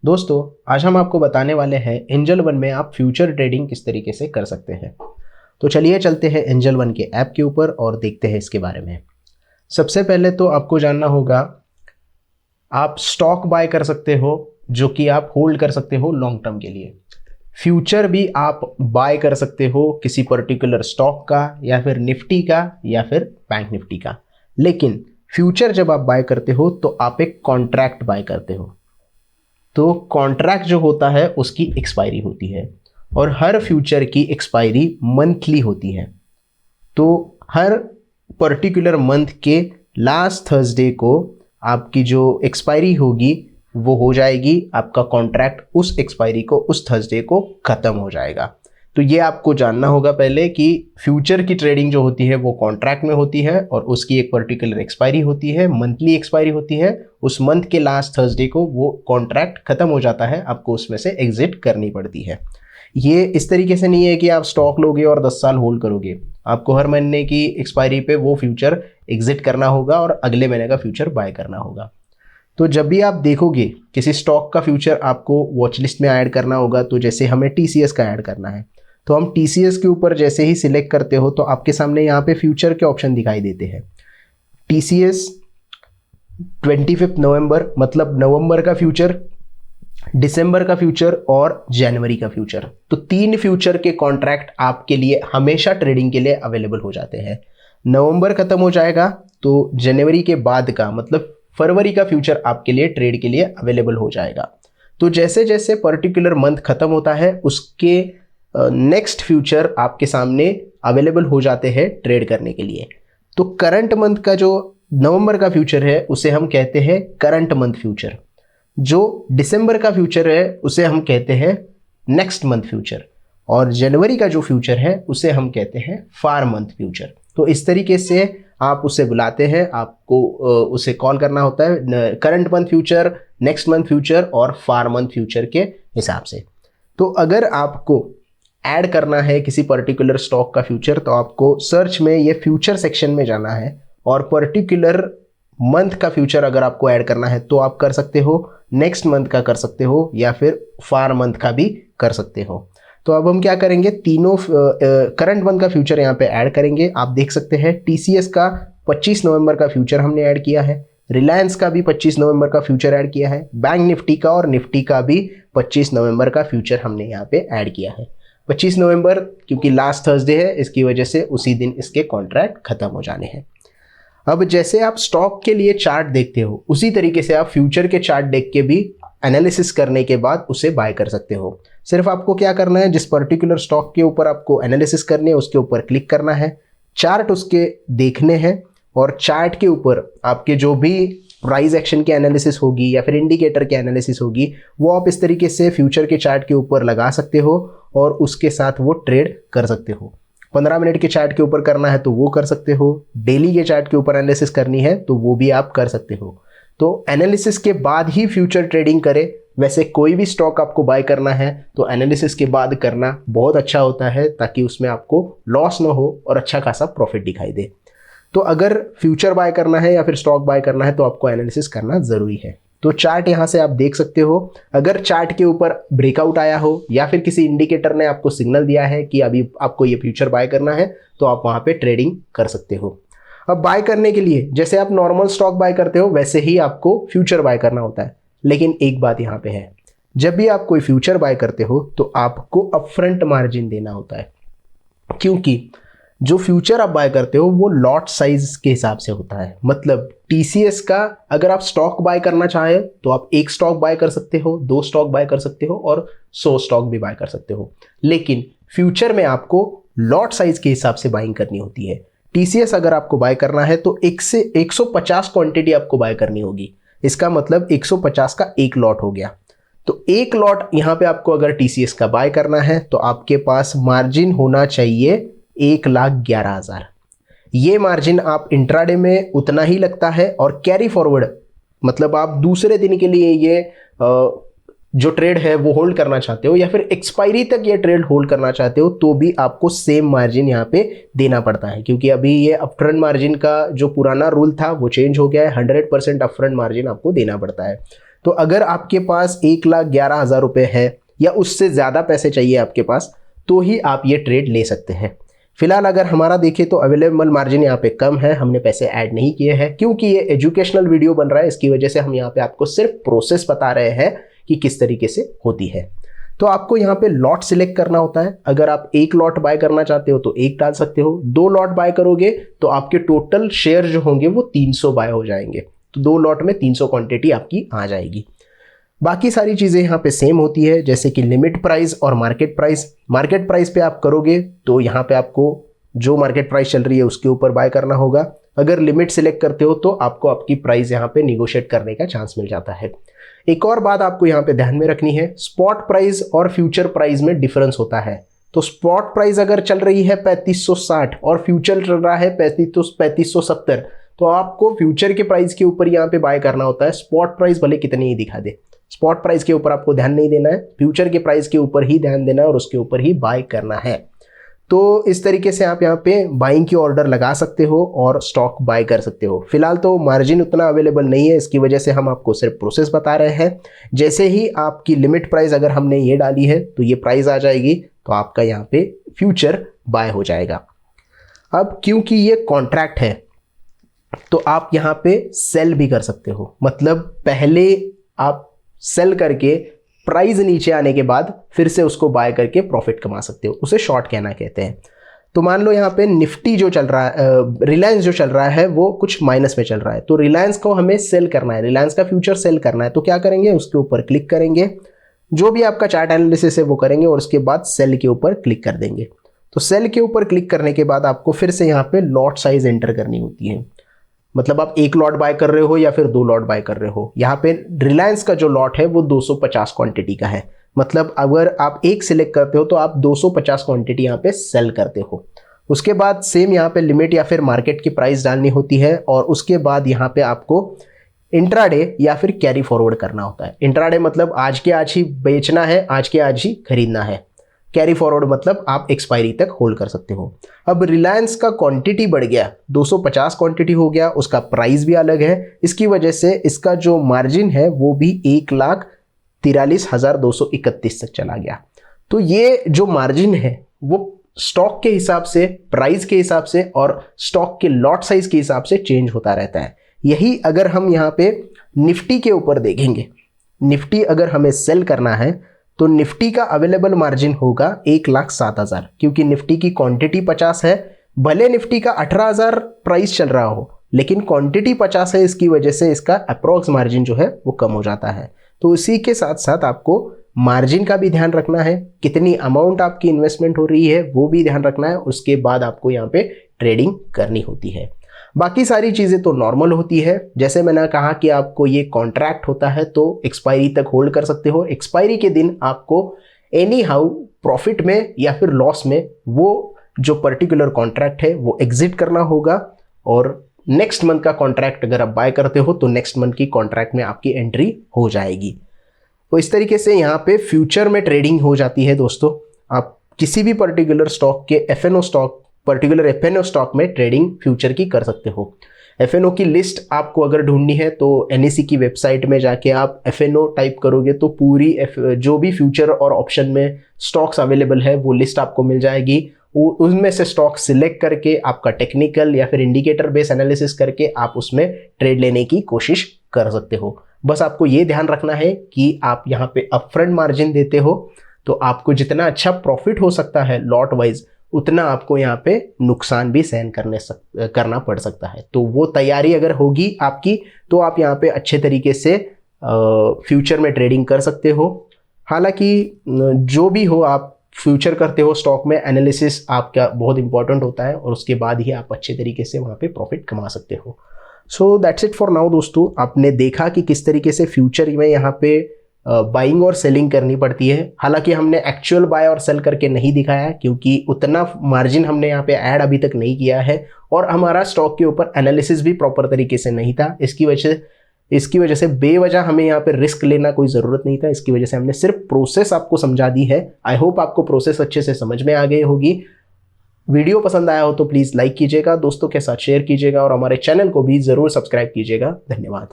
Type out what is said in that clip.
दोस्तों, आज हम आपको बताने वाले हैं एंजल वन में आप फ्यूचर ट्रेडिंग किस तरीके से कर सकते हैं। तो चलिए चलते हैं एंजल वन के ऐप के ऊपर और देखते हैं इसके बारे में। सबसे पहले तो आपको जानना होगा, आप स्टॉक बाय कर सकते हो जो कि आप होल्ड कर सकते हो लॉन्ग टर्म के लिए। फ्यूचर भी आप बाय कर सकते हो किसी पर्टिकुलर स्टॉक का या फिर निफ्टी का या फिर बैंक निफ्टी का। लेकिन फ्यूचर जब आप बाय करते हो तो आप एक कॉन्ट्रैक्ट बाय करते हो। तो कॉन्ट्रैक्ट जो होता है उसकी एक्सपायरी होती है और हर फ्यूचर की एक्सपायरी मंथली होती है। तो हर पर्टिकुलर मंथ के लास्ट थर्सडे को आपकी जो एक्सपायरी होगी वो हो जाएगी, आपका कॉन्ट्रैक्ट उस एक्सपायरी को उस थर्सडे को ख़त्म हो जाएगा। तो ये आपको जानना होगा पहले कि फ्यूचर की ट्रेडिंग जो होती है वो कॉन्ट्रैक्ट में होती है और उसकी एक पर्टिकुलर एक्सपायरी होती है, मंथली एक्सपायरी होती है। उस मंथ के लास्ट थर्सडे को वो कॉन्ट्रैक्ट ख़त्म हो जाता है, आपको उसमें से एग्जिट करनी पड़ती है। ये इस तरीके से नहीं है कि आप स्टॉक लोगे और 10 साल होल्ड करोगे। आपको हर महीने की एक्सपायरी पे वो फ्यूचर एग्जिट करना होगा और अगले महीने का फ्यूचर बाय करना होगा। तो जब भी आप देखोगे किसी स्टॉक का फ्यूचर आपको वॉच लिस्ट में ऐड करना होगा, तो जैसे हमें TCS का ऐड करना है तो हम TCS के ऊपर जैसे ही सिलेक्ट करते हो तो आपके सामने यहाँ पे फ्यूचर के ऑप्शन दिखाई देते हैं। TCS 25 नवंबर मतलब नवंबर का फ्यूचर, दिसंबर का फ्यूचर और जनवरी का फ्यूचर। तो 3 फ्यूचर के कॉन्ट्रैक्ट आपके लिए हमेशा ट्रेडिंग के लिए अवेलेबल हो जाते हैं। नवंबर खत्म हो जाएगा तो जनवरी के बाद का मतलब फरवरी का फ्यूचर आपके लिए ट्रेड के लिए अवेलेबल हो जाएगा। तो जैसे जैसे पर्टिकुलर मंथ खत्म होता है उसके नेक्स्ट फ्यूचर आपके सामने अवेलेबल हो जाते हैं ट्रेड करने के लिए। तो करंट मंथ का जो नवंबर का फ्यूचर है उसे हम कहते हैं करंट मंथ फ्यूचर। जो दिसंबर का फ्यूचर है उसे हम कहते हैं नेक्स्ट मंथ फ्यूचर और जनवरी का जो फ्यूचर है उसे हम कहते हैं फार मंथ फ्यूचर। तो इस तरीके से आप उसे बुलाते हैं, आपको उसे कॉल करना होता है current month future, next month future और फार मंथ फ्यूचर के हिसाब से। तो अगर आपको ऐड करना है किसी पर्टिकुलर स्टॉक का फ्यूचर तो आपको सर्च में ये फ्यूचर सेक्शन में जाना है और पर्टिकुलर मंथ का फ्यूचर अगर आपको ऐड करना है तो आप कर सकते हो, नेक्स्ट मंथ का कर सकते हो या फिर फार मंथ का भी कर सकते हो। तो अब हम क्या करेंगे, तीनों करंट मंथ का फ्यूचर यहाँ पे ऐड करेंगे। आप देख सकते हैं TCS का 25 नवंबर का फ्यूचर हमने ऐड किया है, रिलायंस का भी 25 नवंबर का फ्यूचर ऐड किया है, बैंक निफ्टी का और निफ्टी का भी 25 नवंबर का फ्यूचर हमने यहाँ पे ऐड किया है। 25 नवंबर क्योंकि लास्ट थर्सडे है, इसकी वजह से उसी दिन इसके कॉन्ट्रैक्ट खत्म हो जाने हैं। अब जैसे आप स्टॉक के लिए चार्ट देखते हो उसी तरीके से आप फ्यूचर के चार्ट देख के भी एनालिसिस करने के बाद उसे बाय कर सकते हो। सिर्फ आपको क्या करना है, जिस पर्टिकुलर स्टॉक के ऊपर आपको एनालिसिस करनी है उसके ऊपर क्लिक करना है, चार्ट उसके देखने हैं और चार्ट के ऊपर आपके जो भी प्राइस एक्शन की एनालिसिस होगी या फिर इंडिकेटर की एनालिसिस होगी वो आप इस तरीके से फ्यूचर के चार्ट के ऊपर लगा सकते हो और उसके साथ वो ट्रेड कर सकते हो। 15 मिनट के चार्ट के ऊपर करना है तो वो कर सकते हो, डेली के चार्ट के ऊपर एनालिसिस करनी है तो वो भी आप कर सकते हो। तो एनालिसिस के बाद ही फ्यूचर ट्रेडिंग करें। वैसे कोई भी स्टॉक आपको बाय करना है तो एनालिसिस के बाद करना बहुत अच्छा होता है ताकि उसमें आपको लॉस ना हो और अच्छा खासा प्रॉफिट दिखाई दे। तो अगर फ्यूचर बाय करना है या फिर स्टॉक बाय करना है तो आपको एनालिसिस करना ज़रूरी है। तो चार्ट यहाँ से आप देख सकते हो, अगर चार्ट के ऊपर ब्रेकआउट आया हो या फिर किसी इंडिकेटर ने आपको सिग्नल दिया है कि अभी आपको ये फ्यूचर बाय करना है तो आप वहाँ पे ट्रेडिंग कर सकते हो। अब बाय करने के लिए जैसे आप नॉर्मल स्टॉक बाय करते हो वैसे ही आपको फ्यूचर बाय करना होता है। लेकिन एक बात यहाँ पे है, जब भी आप कोई फ्यूचर बाय करते हो तो आपको अपफ्रंट मार्जिन देना होता है, क्योंकि जो फ्यूचर आप बाय करते हो वो लॉट साइज के हिसाब से होता है। मतलब TCS का अगर आप स्टॉक बाय करना चाहे तो आप 1 स्टॉक बाय कर सकते हो, 2 स्टॉक बाय कर सकते हो और 100 स्टॉक भी बाय कर सकते हो। लेकिन फ्यूचर में आपको लॉट साइज के हिसाब से बाइंग करनी होती है। TCS अगर आपको बाय करना है तो 1 से 150 क्वांटिटी आपको बाय करनी होगी। इसका मतलब 150 का 1 लॉट हो गया। तो 1 लॉट यहाँ पे आपको अगर TCS का बाय करना है तो आपके पास मार्जिन होना चाहिए 1,11,000। ये मार्जिन आप इंट्राडे में उतना ही लगता है और कैरी फॉरवर्ड मतलब आप दूसरे दिन के लिए ये जो ट्रेड है वो होल्ड करना चाहते हो या फिर एक्सपायरी तक ये ट्रेड होल्ड करना चाहते हो तो भी आपको सेम मार्जिन यहाँ पे देना पड़ता है, क्योंकि अभी ये अपफ्रंट मार्जिन का जो पुराना रूल था वो चेंज हो गया है। 100% अपफ्रंट मार्जिन आपको देना पड़ता है। तो अगर आपके पास 1,11,000 रुपये है या उससे ज़्यादा पैसे चाहिए आपके पास, तो ही आप ये ट्रेड ले सकते हैं। फिलहाल अगर हमारा देखें तो अवेलेबल मार्जिन यहाँ पे कम है, हमने पैसे ऐड नहीं किए हैं क्योंकि ये एजुकेशनल वीडियो बन रहा है। इसकी वजह से हम यहाँ पे आपको सिर्फ प्रोसेस बता रहे हैं कि किस तरीके से होती है। तो आपको यहाँ पे लॉट सिलेक्ट करना होता है। अगर आप एक लॉट बाय करना चाहते हो तो एक डाल सकते हो, 2 लॉट बाय करोगे तो आपके टोटल शेयर जो होंगे वो 300 बाय हो जाएंगे। तो 2 लॉट में 300 क्वांटिटी आपकी आ जाएगी। बाकी सारी चीज़ें यहाँ पे सेम होती है, जैसे कि लिमिट प्राइस और मार्केट प्राइस। मार्केट प्राइस पे आप करोगे तो यहाँ पे आपको जो मार्केट प्राइस चल रही है उसके ऊपर बाय करना होगा। अगर लिमिट सिलेक्ट करते हो तो आपको आपकी प्राइस यहाँ पे निगोशिएट करने का चांस मिल जाता है। एक और बात आपको यहाँ पे ध्यान में रखनी है, स्पॉट प्राइस और फ्यूचर प्राइस में डिफरेंस होता है। तो स्पॉट प्राइस अगर चल रही है 3560 और फ्यूचर चल रहा है 3570, तो आपको फ्यूचर के प्राइस के ऊपर यहाँ पे बाय करना होता है। स्पॉट प्राइस भले कितनी ही दिखा दे, स्पॉट प्राइस के ऊपर आपको ध्यान नहीं देना है, फ्यूचर के प्राइस के ऊपर ही ध्यान देना है और उसके ऊपर ही बाय करना है। तो इस तरीके से आप यहाँ पे बाइंग की ऑर्डर लगा सकते हो और स्टॉक बाय कर सकते हो। फिलहाल तो मार्जिन उतना अवेलेबल नहीं है, इसकी वजह से हम आपको सिर्फ प्रोसेस बता रहे हैं। जैसे ही आपकी लिमिट प्राइस अगर हमने ये डाली है तो ये प्राइस आ जाएगी, तो आपका यहाँ पे फ्यूचर बाय हो जाएगा। अब क्योंकि ये कॉन्ट्रैक्ट है तो आप यहाँ पे सेल भी कर सकते हो, मतलब पहले आप सेल करके प्राइस नीचे आने के बाद फिर से उसको बाय करके प्रॉफिट कमा सकते हो, उसे शॉर्ट कहना कहते हैं। तो मान लो यहाँ पे निफ्टी जो चल रहा है, रिलायंस जो चल रहा है वो कुछ माइनस में चल रहा है, तो रिलायंस को हमें सेल करना है, रिलायंस का फ्यूचर सेल करना है। तो क्या करेंगे, उसके ऊपर क्लिक करेंगे, जो भी आपका चार्ट एनालिसिस है वो करेंगे और उसके बाद सेल के ऊपर क्लिक कर देंगे। तो सेल के ऊपर क्लिक करने के बाद आपको फिर से यहाँ पे लॉट साइज एंटर करनी होती है, मतलब आप 1 लॉट बाय कर रहे हो या फिर 2 लॉट बाय कर रहे हो। यहाँ पे रिलायंस का जो लॉट है वो 250 क्वांटिटी का है, मतलब अगर आप एक सिलेक्ट करते हो तो आप 250 क्वांटिटी यहाँ पे सेल करते हो। उसके बाद सेम यहाँ पे लिमिट या फिर मार्केट की प्राइस डालनी होती है और उसके बाद यहाँ पे आपको इंट्राडे या फिर कैरी फॉरवर्ड करना होता है। इंट्राडे मतलब आज के आज ही बेचना है, आज के आज ही खरीदना है। कैरी फॉरवर्ड मतलब आप एक्सपायरी तक होल्ड कर सकते हो। अब रिलायंस का क्वांटिटी बढ़ गया, 250 क्वांटिटी हो गया, उसका प्राइस भी अलग है, इसकी वजह से इसका जो मार्जिन है वो भी 1,43,231 तक चला गया। तो ये जो मार्जिन है वो स्टॉक के हिसाब से, प्राइस के हिसाब से और स्टॉक के लॉट साइज के हिसाब से चेंज होता रहता है। यही अगर हम यहाँ पे निफ्टी के ऊपर देखेंगे, निफ्टी अगर हमें सेल करना है तो निफ्टी का अवेलेबल मार्जिन होगा 1,07,000, क्योंकि निफ्टी की क्वांटिटी 50 है। भले निफ्टी का 18,000 प्राइस चल रहा हो लेकिन क्वांटिटी 50 है, इसकी वजह से इसका अप्रॉक्स मार्जिन जो है वो कम हो जाता है। तो इसी के साथ साथ आपको मार्जिन का भी ध्यान रखना है, कितनी अमाउंट आपकी इन्वेस्टमेंट हो रही है वो भी ध्यान रखना है, उसके बाद आपको यहाँ पे ट्रेडिंग करनी होती है। बाकी सारी चीज़ें तो नॉर्मल होती है। जैसे मैंने कहा कि आपको ये कॉन्ट्रैक्ट होता है तो एक्सपायरी तक होल्ड कर सकते हो। एक्सपायरी के दिन आपको एनी हाउ प्रॉफिट में या फिर लॉस में वो जो पर्टिकुलर कॉन्ट्रैक्ट है वो एग्जिट करना होगा और नेक्स्ट मंथ का कॉन्ट्रैक्ट अगर आप बाय करते हो तो नेक्स्ट मंथ की कॉन्ट्रैक्ट में आपकी एंट्री हो जाएगी। तो इस तरीके से यहाँ पे फ्यूचर में ट्रेडिंग हो जाती है दोस्तों। आप किसी भी पर्टिकुलर स्टॉक के पर्टिकुलर एफएनओ स्टॉक में ट्रेडिंग फ्यूचर की कर सकते हो। एफएनओ की लिस्ट आपको अगर ढूंढनी है तो एनएसई की वेबसाइट में जाके आप एफएनओ टाइप करोगे तो पूरी जो भी फ्यूचर और ऑप्शन में स्टॉक्स अवेलेबल है वो लिस्ट आपको मिल जाएगी। उनमें से स्टॉक सिलेक्ट करके आपका टेक्निकल या फिर इंडिकेटर बेस एनालिसिस करके आप उसमें ट्रेड लेने की कोशिश कर सकते हो। बस आपको ये ध्यान रखना है कि आप यहाँ पे अपफ्रंट मार्जिन देते हो तो आपको जितना अच्छा प्रॉफिट हो सकता है लॉट वाइज, उतना आपको यहाँ पे नुकसान भी सहन करना पड़ सकता है। तो वो तैयारी अगर होगी आपकी तो आप यहाँ पे अच्छे तरीके से फ्यूचर में ट्रेडिंग कर सकते हो। हालांकि जो भी हो, आप फ्यूचर करते हो स्टॉक में, एनालिसिस आपका बहुत इंपॉर्टेंट होता है और उसके बाद ही आप अच्छे तरीके से वहाँ पे प्रॉफिट कमा सकते हो। So that's it for now दोस्तों। आपने देखा कि किस तरीके से फ्यूचर में यहाँ पे बाइंग और सेलिंग करनी पड़ती है। हालांकि हमने एक्चुअल बाय और सेल करके नहीं दिखाया क्योंकि उतना मार्जिन हमने यहाँ पे ऐड अभी तक नहीं किया है और हमारा स्टॉक के ऊपर एनालिसिस भी प्रॉपर तरीके से नहीं था। इसकी वजह से बेवजह हमें यहाँ पे रिस्क लेना कोई ज़रूरत नहीं था। इसकी वजह से हमने सिर्फ प्रोसेस आपको समझा दी है। आई होप आपको प्रोसेस अच्छे से समझ में आ गई होगी। वीडियो पसंद आया हो तो प्लीज़ लाइक कीजिएगा, दोस्तों के साथ शेयर कीजिएगा और हमारे चैनल को भी ज़रूर सब्सक्राइब कीजिएगा। धन्यवाद।